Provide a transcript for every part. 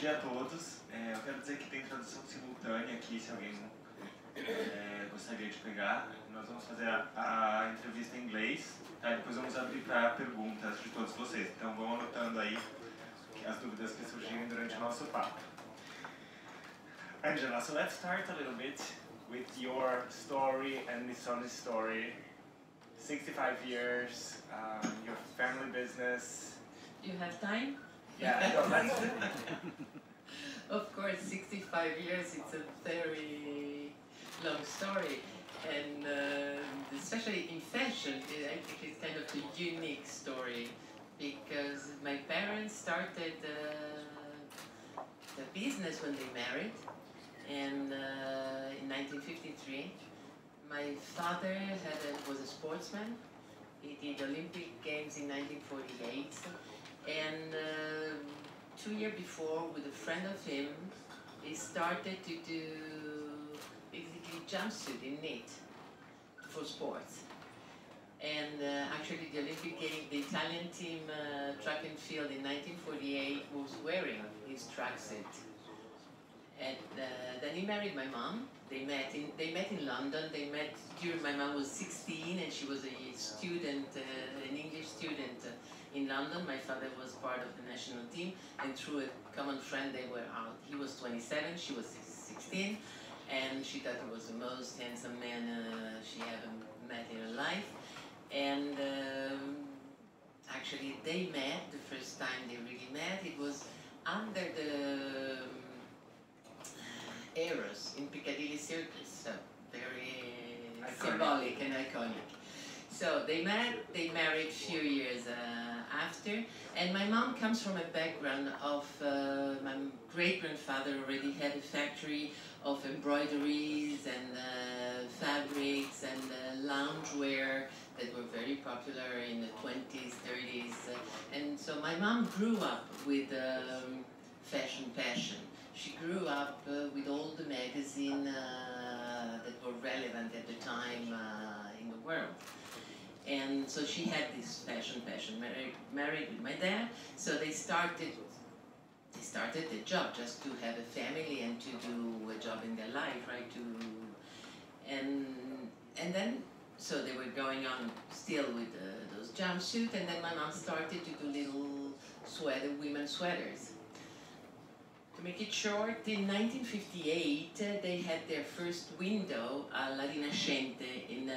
dia a todos. Eu quero dizer que tem tradução simultânea aqui, se alguém gostaria de pegar. Nós vamos fazer a entrevista em inglês, tá? Depois vamos abrir para perguntas de todos vocês. Então vão anotando aí as dúvidas que surgirem durante o nosso papo. Angela, so let's start a little bit with your story and Missoni's story. 65 years, your family business. You have time? Yeah, no, let's Of course, 65 years, it's a very long story. And especially in fashion, I think it's kind of a unique story because my parents started the business when they married. And in 1953, my father was a sportsman. He did Olympic Games in 1948. And 2 years before, with a friend of him, he started to do basically jumpsuit in knit for sports. And actually the Olympic Games, the Italian team track and field in 1948 was wearing his tracksuit. And then he married my mom. They met in London. They met during my mom was 16 and she was a student, an English student in London. My father was part of the national team, and through a common friend they were out. He was 27, she was 16, and she thought he was the most handsome man she ever met in her life. And actually they met, the first time they really met, it was under the Eros in Piccadilly Circus, so very symbolic and iconic. So they met, they married a few years after, and my mom comes from a background of, my great-grandfather already had a factory of embroideries and fabrics and loungewear that were very popular in the 20s, 30s, and so my mom grew up with fashion passion. She grew up with all the magazines that were relevant at the time in the world. And so she had this fashion passion, married with my dad, so they started the job just to have a family and to do a job in their life, right? And then, so they were going on still with those jumpsuits, and then my mom started to do little women's sweaters. To make it short, in 1958 they had their first window at La Rinascente in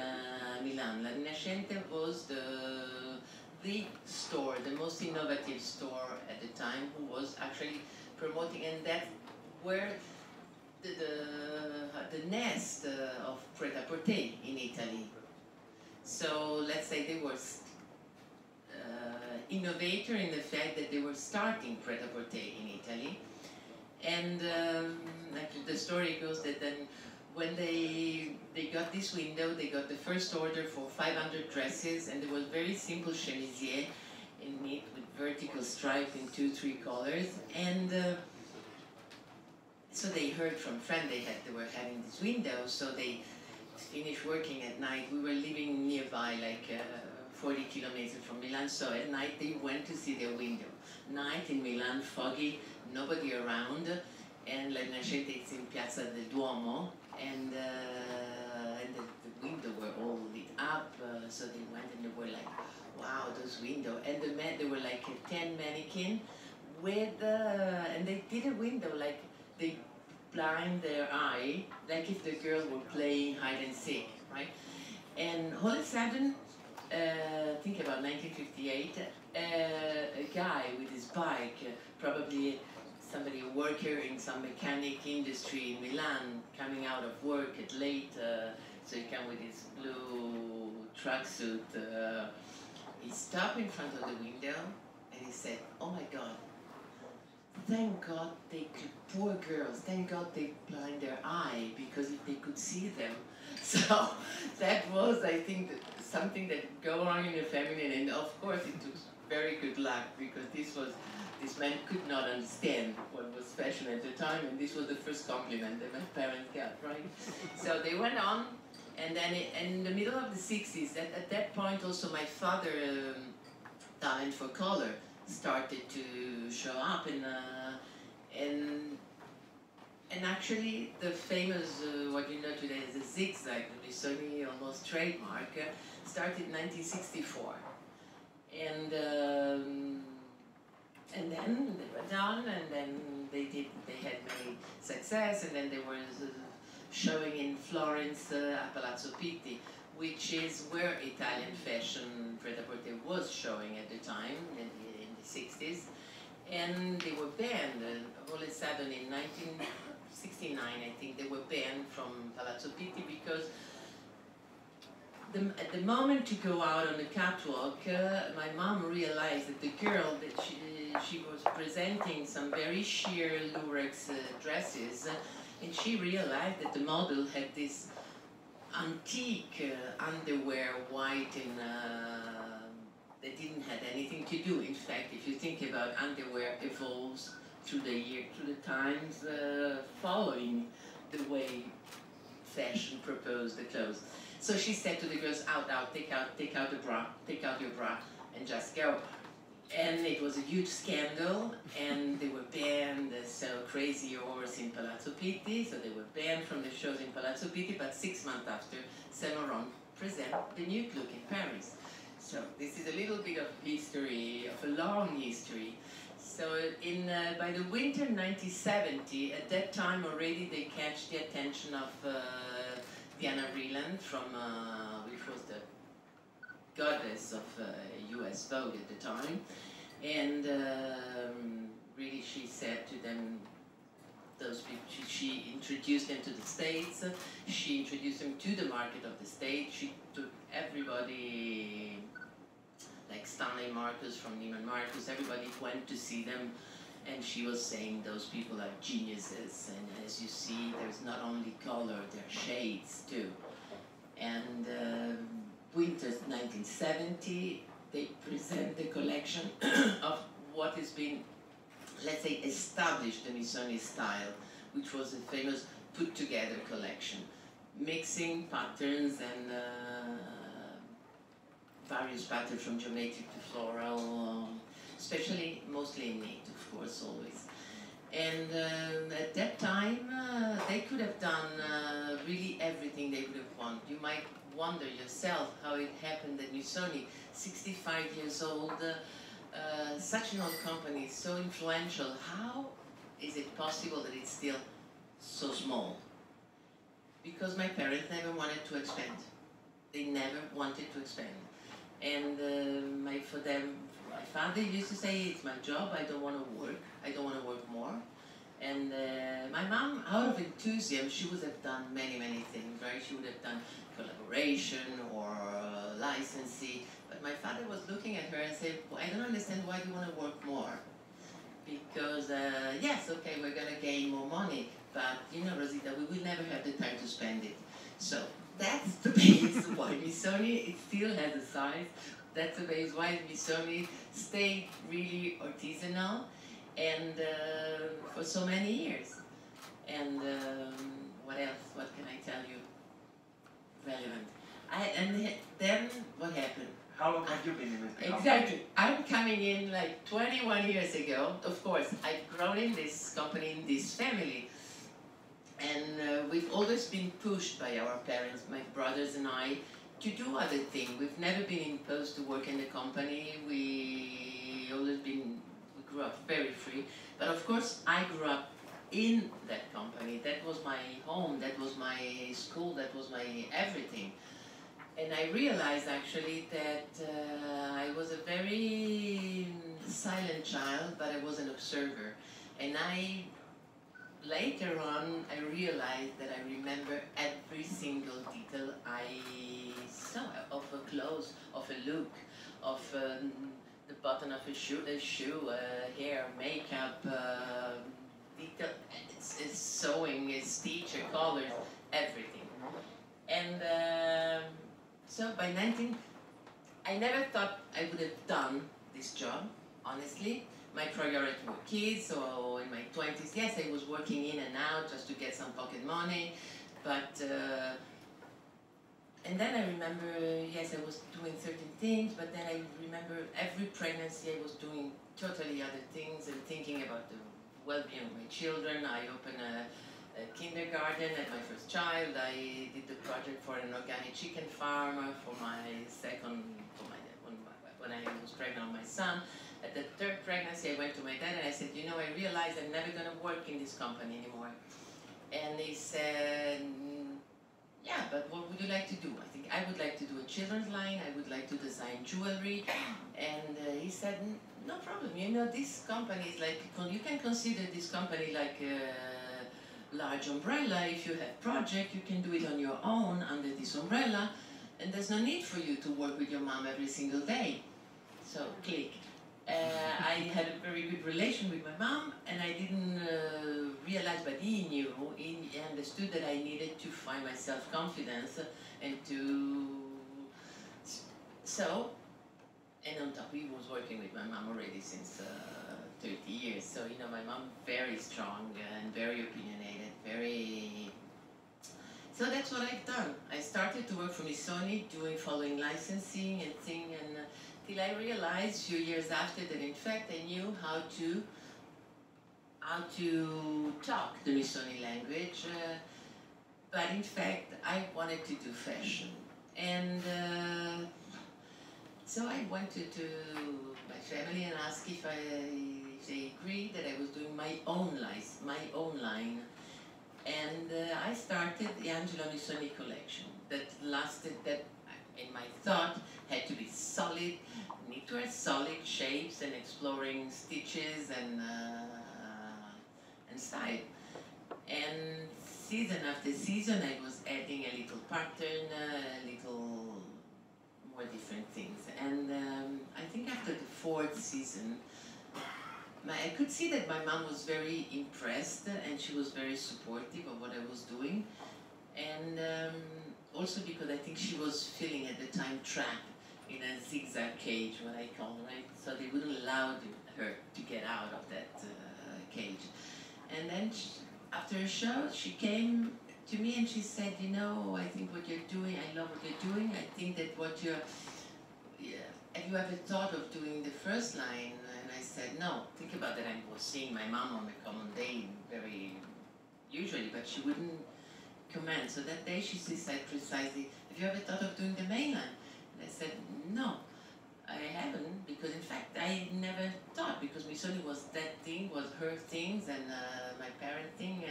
Milan. La Rinascente was the store, the most innovative store at the time, who was actually promoting, and that's where the nest of pret-a-porter in Italy. So let's say they were innovator in the fact that they were starting pret-a-porter in Italy. And actually the story goes that then when they got this window, they got the first order for 500 dresses, and there was very simple chemisier in knit with vertical stripe in 2-3 colors. And so they heard from friends they were having this window, so they finished working at night. We were living nearby, like 40 kilometers from Milan, so at night they went to see their window. Night in Milan, foggy, nobody around, and La Rinascente is in Piazza del Duomo, and the windows were all lit up, so they went and they were like, wow, those windows. And there were like 10 mannequins with, and they did a window, like they blind their eye, like if the girl were playing hide and seek, right? And all of a sudden, think about 1958, a guy with his bike, probably somebody, a worker in some mechanic industry in Milan, coming out of work at late, so he came with his blue tracksuit. He stopped in front of the window and he said, "Oh my God, thank God they could, poor girls, thank God they blind their eye, because if they could see them." So that was, I think, something that go on in the family, and of course it took very good luck, because this man could not understand what was fashion at the time, and this was the first compliment that my parents got, right? So they went on, and then in the middle of the 60s, at that point also my father, talent for color, started to show up, And actually, the famous, what you know today as the zigzag, the Missoni almost trademark, started in 1964. And then they went on, and then they had many success, and then they were showing in Florence at Palazzo Pitti, which is where Italian fashion pret-à-porter was showing at the time, in the 60s. And they were banned, all of a sudden in 1969, I think, they were banned from Palazzo Pitti because at the moment to go out on the catwalk, my mom realized that the girl, that she was presenting some very sheer lurex dresses, and she realized that the model had this antique underwear, white and that didn't have anything to do. In fact, if you think about underwear evolves through the times, following the way fashion proposed the clothes. So she said to the girls, out, take out the bra, take out your bra, and just go. And it was a huge scandal, and they were banned, so Crazy Horse in Palazzo Pitti, so they were banned from the shows in Palazzo Pitti, but 6 months after, Saint Laurent presented the new look in Paris. So this is a little bit of history, of a long history. So by the winter 1970, at that time already they catch the attention of Diana Vreeland from, which was the goddess of US Vogue at the time. And really she said to them, those people, she introduced them to the States, she introduced them to the market of the States, she took everybody, like Stanley Marcus from Neiman Marcus, everybody went to see them, and she was saying those people are geniuses, and as you see, there's not only color, there are shades too. And winter 1970, they present the collection of what has been, let's say, established the Missoni style, which was a famous put-together collection, mixing patterns and various patterns from geometric to floral, especially mostly innate, of course, always. And at that time, they could have done really everything they would have wanted. You might wonder yourself how it happened that Missoni, 65 years old, such an old company, so influential, how is it possible that it's still so small? Because my parents never wanted to expand. They never wanted to expand. And for them, my father used to say, it's my job, I don't want to work, I don't want to work more. And my mom, out of enthusiasm, she would have done many, many things, right? She would have done collaboration or licensing. But my father was looking at her and said, well, I don't understand why you want to work more. Because, yes, okay, we're going to gain more money, but, you know, Rosita, we will never have the time to spend it. So that's the base why Missoni, it still has a size. That's the base why Missoni stayed really artisanal and for so many years. And what else? What can I tell you? Relevant. And then what happened? How long have you been in this company? Exactly. I'm coming in like 21 years ago. Of course, I've grown in this company, in this family. And we've always been pushed by our parents, my brothers and I, to do other things. We've never been imposed to work in the company. We grew up very free. But of course, I grew up in that company. That was my home, that was my school, that was my everything. And I realized actually that I was a very silent child, but I was an observer. And later on, I realized that I remember every single detail I saw of a clothes, of a look, of the button of a shoe, hair, makeup, detail, it's sewing, stitch, colors, everything. And so by 19, I never thought I would have done this job, honestly. My priority were kids, so in my 20s, yes, I was working in and out just to get some pocket money, but, and then I remember, yes, I was doing certain things, but then I remember every pregnancy I was doing totally other things and thinking about well-being of my children. I opened a kindergarten at my first child. I did the project for an organic chicken farm for my second, when I was pregnant with my son. At the third pregnancy, I went to my dad and I said, you know, I realized I'm never going to work in this company anymore. And he said, yeah, but what would you like to do? I think I would like to do a children's line. I would like to design jewelry. And he said, no problem. You know, this company is like, you can consider this company like a large umbrella. If you have project, you can do it on your own under this umbrella. And there's no need for you to work with your mom every single day. So, click. I had a very good relation with my mom, and I didn't realize, but he knew, he understood that I needed to find my self-confidence and to, so, and on top he was working with my mom already since 30 years, so you know, my mom very strong and very opinionated, very, so that's what I've done. I started to work for Missoni, following licensing and thing, and till I realized a few years after that in fact I knew how to talk the Missoni language, but in fact I wanted to do fashion. And so I went to my family and asked if they agreed that I was doing my own line. And I started the Angela Missoni collection that lasted, that in my thought had to be solid, need to have solid shapes and exploring stitches and style. And season after season I was adding a little pattern, a little more different things. And I think after the fourth season, I could see that my mom was very impressed and she was very supportive of what I was doing. And also because I think she was feeling at the time trapped in a zigzag cage, what I call, right? So they wouldn't allow her to get out of that cage. And then after a show, she came to me and she said, you know, I think what you're doing, I love what you're doing. I think that what you're, have you ever thought of doing the first line? And I said, no, think about that. I was seeing my mom on a common day very usually, but she wouldn't comment. So that day she said precisely, have you ever thought of doing the main line? And I said, no, I haven't, because in fact I never thought, because Missoni was that thing, was her things and my parent thing,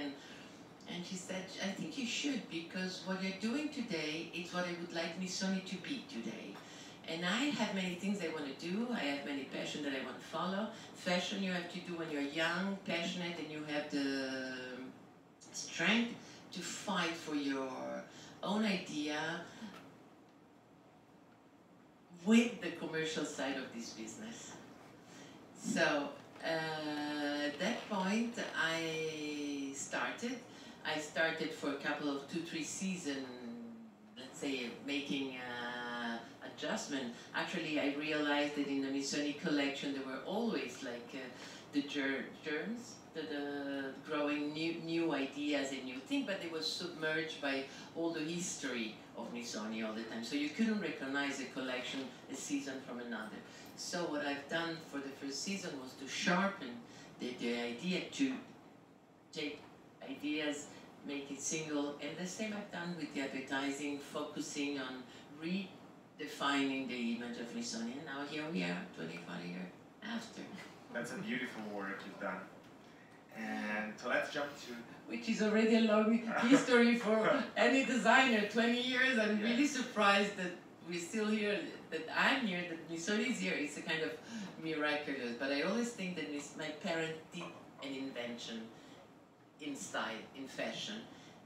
and she said, I think you should, because what you're doing today is what I would like Missoni to be today. And I have many things I want to do, I have many passions that I want to follow. Fashion you have to do when you're young, passionate, and you have the strength to fight for your own idea with the commercial side of this business. So at that point I started for a couple of 2-3 seasons, let's say, making adjustment. Actually I realized that in the Missoni collection there were always like the germs, the growing new ideas and new things, but they were submerged by all the history of Missoni all the time. So you couldn't recognize a collection, a season from another. So what I've done for the first season was to sharpen the idea, to take ideas, make it single, and the same I've done with the advertising, focusing on redefining the image of Missoni. And now here we are, 25 years after. That's a beautiful work you've done. And so let's jump to... Which is already a long history for any designer, 20 years. I'm really surprised that we're still here, that I'm here, that Missoni is here. It's a kind of miraculous. But I always think that my parents did an invention in style, in fashion,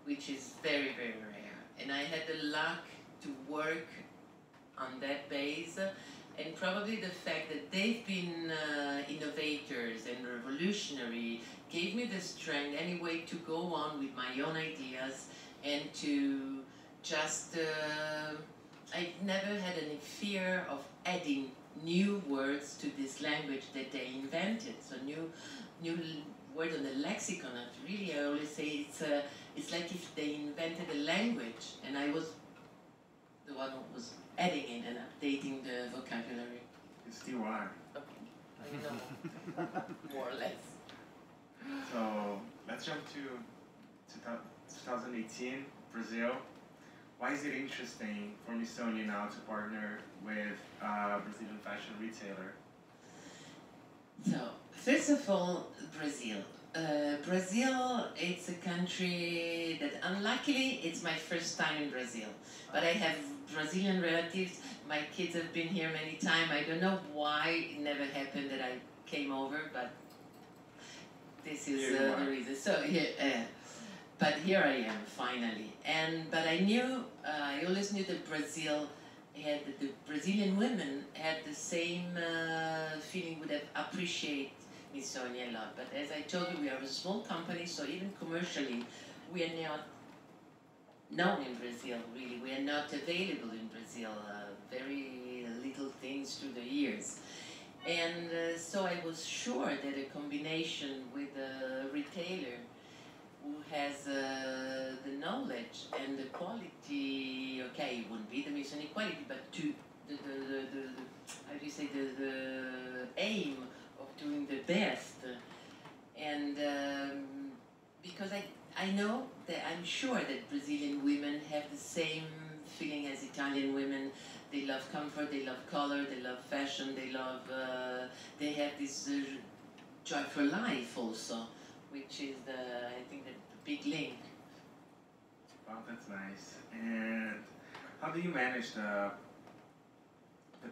which is very, very rare. And I had the luck to work on that base. And probably the fact that they've been innovators and revolutionary gave me the strength anyway to go on with my own ideas and to just, I've never had any fear of adding new words to this language that they invented. So new word on the lexicon. Really, I always say it's like if they invented a language and I was the one who was adding in and updating the vocabulary. You still are. Okay, I know, more or less. let's jump to 2018, Brazil. Why is it interesting for Missoni now to partner with a Brazilian fashion retailer? So, first of all, Brazil. Brazil, it's a country that, unluckily, it's my first time in Brazil. But I have Brazilian relatives. My kids have been here many times. I don't know why it never happened that I came over, but this is the reason. So, but here I am, finally. But I always knew that Brazil had, the Brazilian women had the same feeling, would have appreciated Missoni a lot. But as I told you, we are a small company, so even commercially, we are not known in Brazil, really. We are not available in Brazil. Very little things through the years. And so I was sure that a combination with a retailer who has the knowledge and the quality, okay, it wouldn't be the Missoni quality, but how do you say, the aim of doing the best. And because I know that, I'm sure that Brazilian women have the same feeling as Italian women. They love comfort, they love color, they love fashion, they have this joy for life also, which is I think the big link. Wow, that's nice. And how do you manage the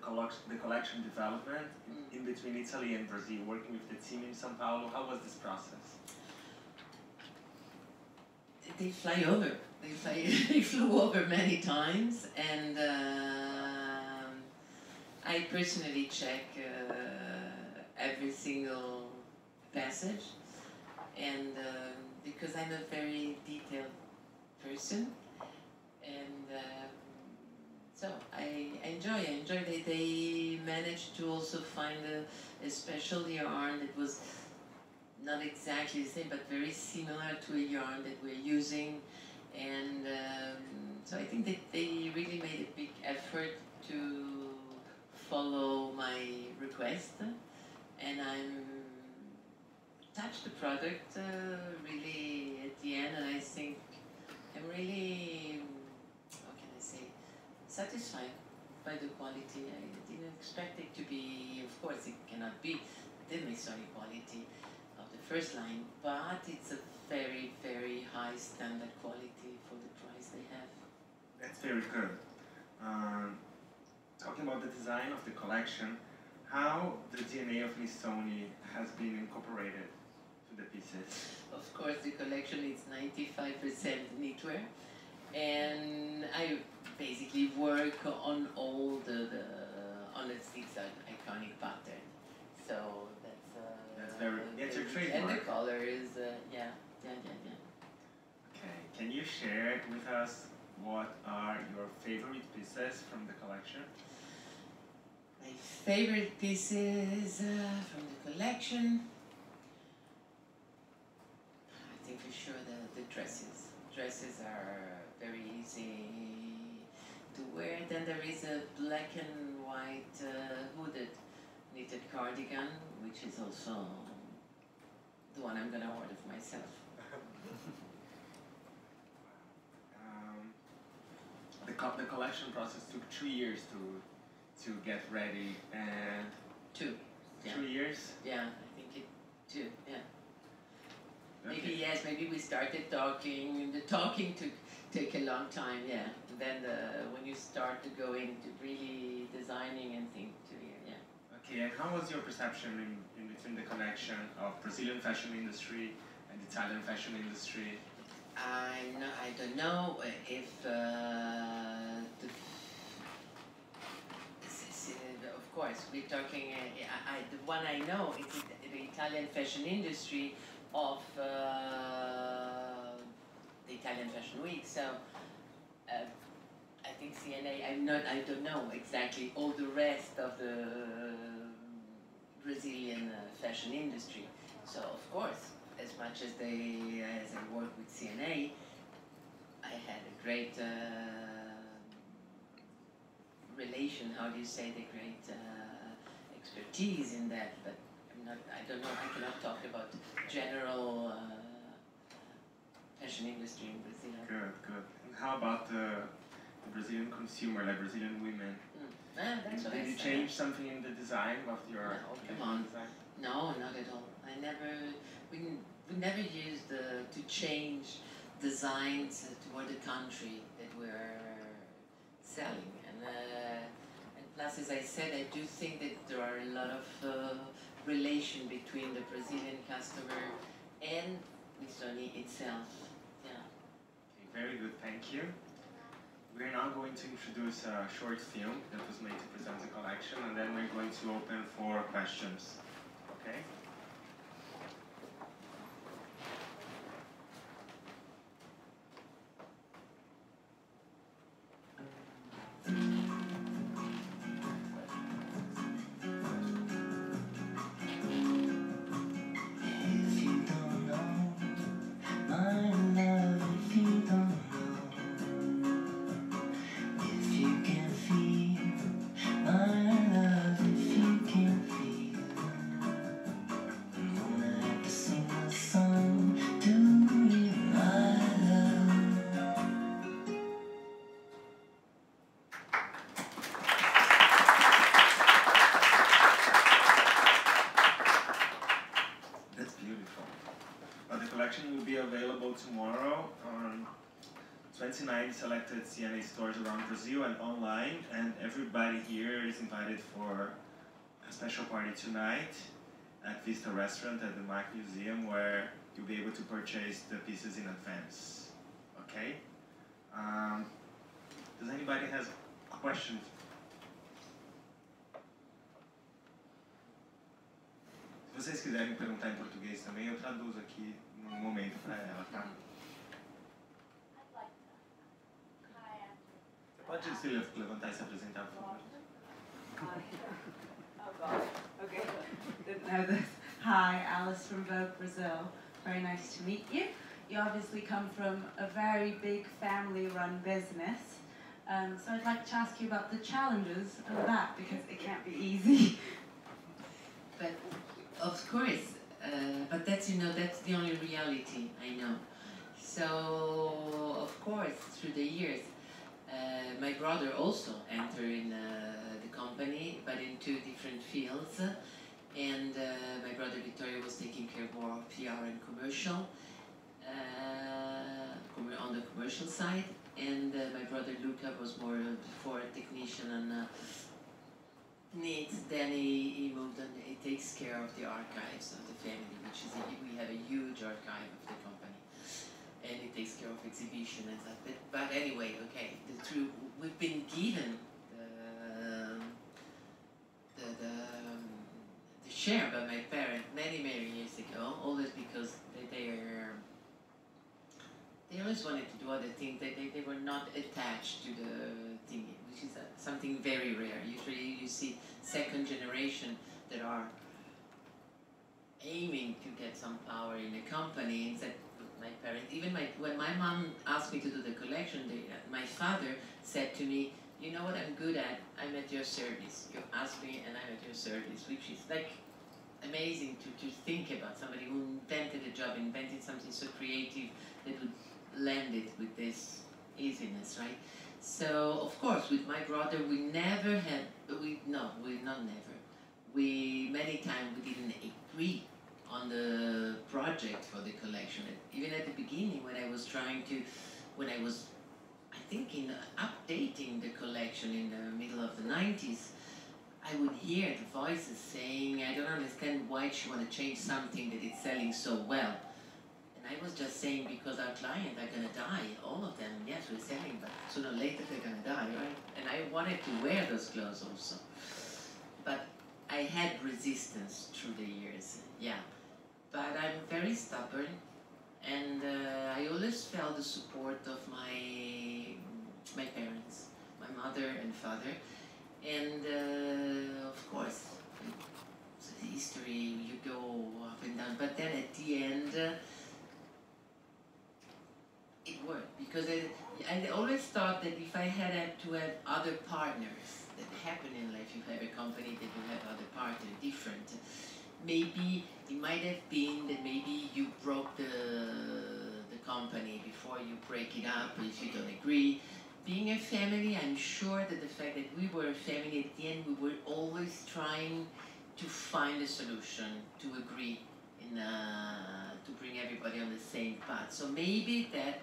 collection development in between Italy and Brazil, working with the team in São Paulo? How was this process? They fly over. They flew over many times, and I personally check every single passage, and because I'm a very detailed person, and so I enjoy that they managed to also find a special yarn that was not exactly the same, but very similar to a yarn that we're using. And so I think that they really made a big effort to follow my request. And I'm touched the product really at the end, and I think I'm really, how can I say, satisfied by the quality. I didn't expect it to be, of course it cannot be the Missoni quality of the first line, but it's a very, very high standard quality for the price they have. That's very good. Talking about the design of the collection, how the DNA of Missoni has been incorporated to the pieces? Of course, the collection is 95% knitwear, and I basically work on all on the six iconic pattern. So that's very, it's your trademark. And the color is, yeah. Okay, can you share with us what are your favorite pieces from the collection? My favorite pieces from the collection, I think for sure the dresses. Dresses are very easy to wear. Then there is a black and white hooded knitted cardigan, which is also the one I'm going to order for myself. The collection process took 2 years to get ready, and 2. Yeah. 2 years? Yeah, I think it 2. Yeah. Okay. Maybe yes. Maybe we started talking. The talking took a long time. Yeah. And then when you start to go into really designing and think 2 years. Yeah. Okay. And how was your perception in between the connection of Brazilian fashion industry and Italian fashion industry? I don't know if of course we're talking. The one I know is the Italian fashion industry of the Italian Fashion Week. So I think C&A. I don't know exactly all the rest of the Brazilian fashion industry. So of course, as much as I work with C&A, I had a great relation. How do you say, the great expertise in that? But I don't know. I cannot talk about general fashion industry in Brazil. Good, good. And how about the Brazilian consumer, like Brazilian women? That's what Did you change something in the design of your come on. design? No, not at all. We never used to change designs toward the country that we're selling. And plus, as I said, I do think that there are a lot of relation between the Brazilian customer and Missoni itself. Yeah. Okay, very good, thank you. We're now going to introduce a short film that was made to present the collection, and then we're going to open for questions. Okay? Tomorrow on 29 selected C&A stores around Brazil and online, and everybody here is invited for a special party tonight at Vista Restaurant at the Mac Museum, where you'll be able to purchase the pieces in advance. Okay? Does anybody has questions? Se vocês quiserem perguntar em português também, eu traduzo aqui num momento para ela, tá? Pode se levantar e se apresentar, por favor. Oh gosh, okay, didn't know this. Hi, Alice from Vogue Brazil. Very nice to meet you. You obviously come from a very big family-run business. So I'd like to ask you about the challenges of that, because it can't be easy. But of course, but that's, you know, that's the only reality I know. So of course, through the years, my brother also entered in the company, but in two different fields. And my brother Vittorio was taking care more of PR and commercial, on the commercial side. And my brother Luca was more before a technician on needs. Then he moved and he takes care of the archives of the family, which is we have a huge archive of the company. And he takes care of exhibition and stuff. But anyway, okay, we've been given the share by my parents many years ago, always because they always wanted to do other things. They were not attached to the thing, which is something very rare. Usually you see second generation that are aiming to get some power in a company. And said, my parents, even when my mom asked me to do the collection, my father said to me, you know what I'm good at? I'm at your service. You ask me and I'm at your service, which is like amazing to think about. Somebody who invented a job, invented something so creative that would land it with this easiness, right? So, of course, with my brother, we never had, many times we didn't agree on the project for the collection. Even at the beginning, when I was I think in updating the collection in the middle of the 90s, I would hear the voices saying, I don't understand why she want to change something that is selling so well. And I was just saying, because our clients are going to die, all of them. Yes, we're selling, but sooner or later they're going to die, right? And I wanted to wear those clothes also. But I had resistance through the years, yeah. But I'm very stubborn, and I always felt the support of my parents, my mother and father. And of course, it's a history, you go up and down. But then at the end, it worked, because I always thought that if I had to have other partners, that happen in life, you have a company that you have other partners, different. Maybe it might have been that maybe you broke the company before you break it up if you don't agree. Being a family, I'm sure that the fact that we were a family, at the end we were always trying to find a solution, to agree, in, to bring everybody on the same path. So maybe that,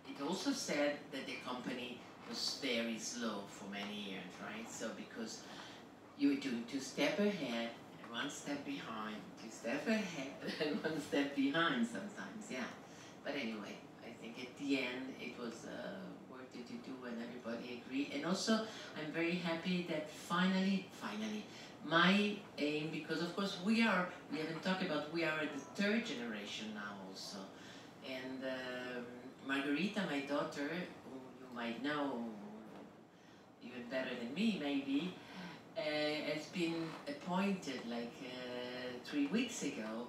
it also said that the company was very slow for many years, right? So because you were doing 2 steps ahead, and 1 step behind, 2 steps ahead, and 1 step behind sometimes, yeah. But anyway, I think at the end it was worth it to do and everybody agreed. And also, I'm very happy that finally, my aim, because of course we haven't talked about, we are the 3rd generation now also. And Margarita, my daughter, who you might know even better than me maybe, has been appointed like 3 weeks ago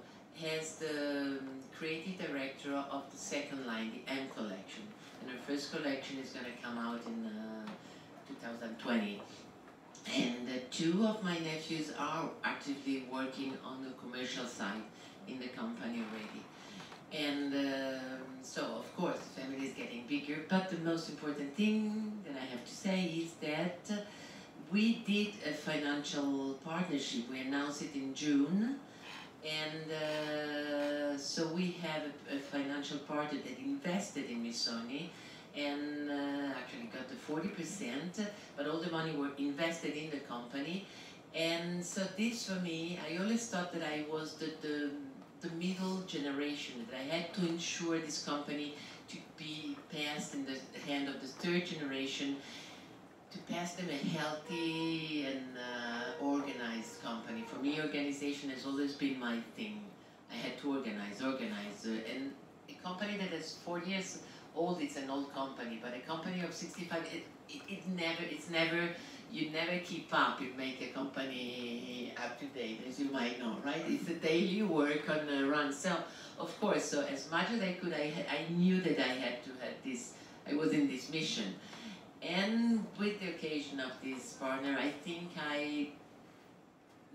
as the creative director of the 2nd line, the M collection. And her 1st collection is going to come out in 2020. And 2 of my nephews are actively working on the commercial side in the company already. And so, of course, the family is getting bigger, but the most important thing that I have to say is that we did a financial partnership. We announced it in June, and so we have a financial partner that invested in Missoni, and actually got the 40%, but all the money were invested in the company. And so this, for me, I always thought that I was the middle generation, that I had to ensure this company to be passed in the hand of the 3rd generation, to pass them a healthy and organized company. For me, organization has always been my thing. I had to organize, and a company that is 4 years old, it's an old company, but a company of 65, you never keep up. You make a company up to date, as you might know, right? It's a daily work on the run. So, of course, so as much as I could, I knew that I had to have this, I was in this mission. And with the occasion of this partner, I think I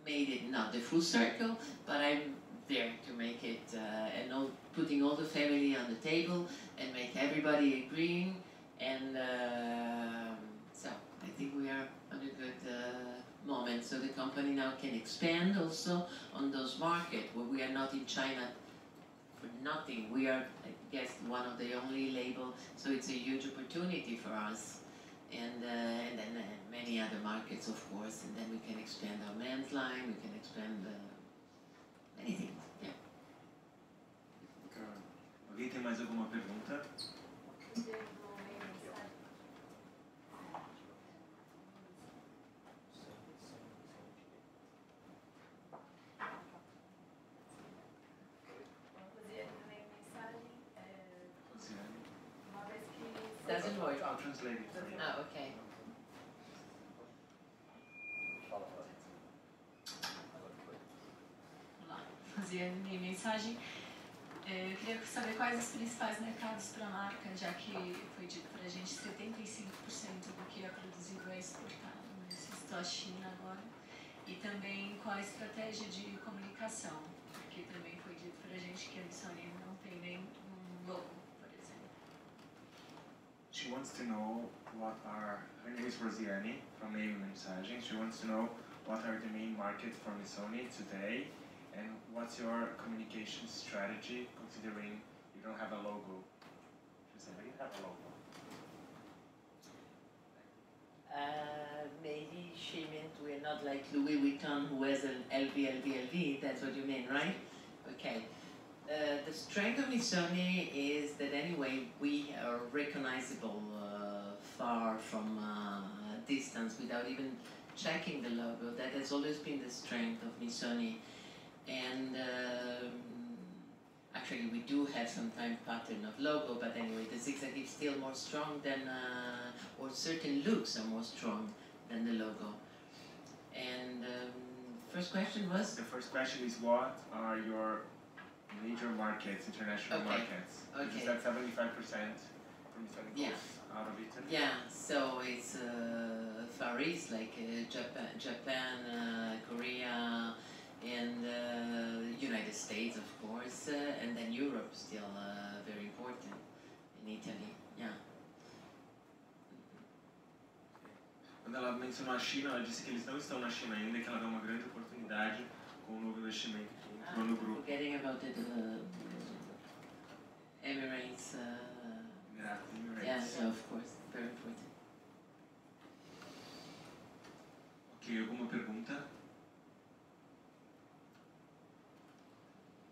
made it not the full circle, but I'm there to make it, and putting all the family on the table and make everybody agreeing. And so I think we are on a good moment. So the company now can expand also on those markets where we are not in China for nothing. We are, I guess, one of the only label, so it's a huge opportunity for us. And then many other markets, of course, and then we can expand our men's line, we can expand many things, yeah. Alguém tem mais alguma pergunta? Doesn't work. I'll translate it. Ah, okay. Olá, fazia minha mensagem. Eu queria saber quais os principais mercados para a marca, já que foi dito para a gente 75% do que é produzido é exportado, mas citou a China agora. E também qual a estratégia de comunicação, porque também foi dito para a gente que a Missoni não tem nem logo. She wants to know what are, her name is Rosiane from Meio Mensagem. She wants to know what are the main markets for Missoni today and what's your communication strategy considering you don't have a logo. She said, you have a logo. Maybe she meant we're not like Louis Vuitton who has an LV, that's what you mean, right? Okay. The strength of Missoni is that anyway we are recognizable far from distance without even checking the logo. That has always been the strength of Missoni. And actually we do have sometimes pattern of logo, but anyway the zigzag is still more strong than, or certain looks are more strong than the logo. And first question was? The first question is what are your major markets, international markets? Okay. Is that 75% from Missoni out of Italy? Yeah, so it's Far East, like Japan, Korea, and United States, of course, and then Europe still very important, in Italy, yeah. Quando ela mencionou a China, ela disse que eles não estão na China ainda, que ela dá uma grande oportunidade com o novo investimento que entrou no grupo. Forgetting about the Emirates. Emirates. Yeah, of course, very important. Ok, alguma pergunta?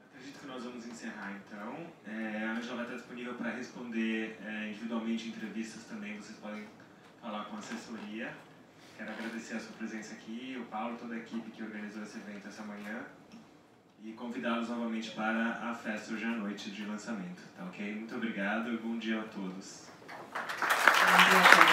Acredito que nós vamos encerrar então. A Angela vai estar disponível para responder individualmente entrevistas também, vocês podem falar com a assessoria. Quero agradecer a sua presença aqui, o Paulo, toda a equipe que organizou esse evento essa manhã e convidá-los novamente para a festa hoje à noite de lançamento, tá ok? Muito obrigado e bom dia a todos. Bom dia a todos.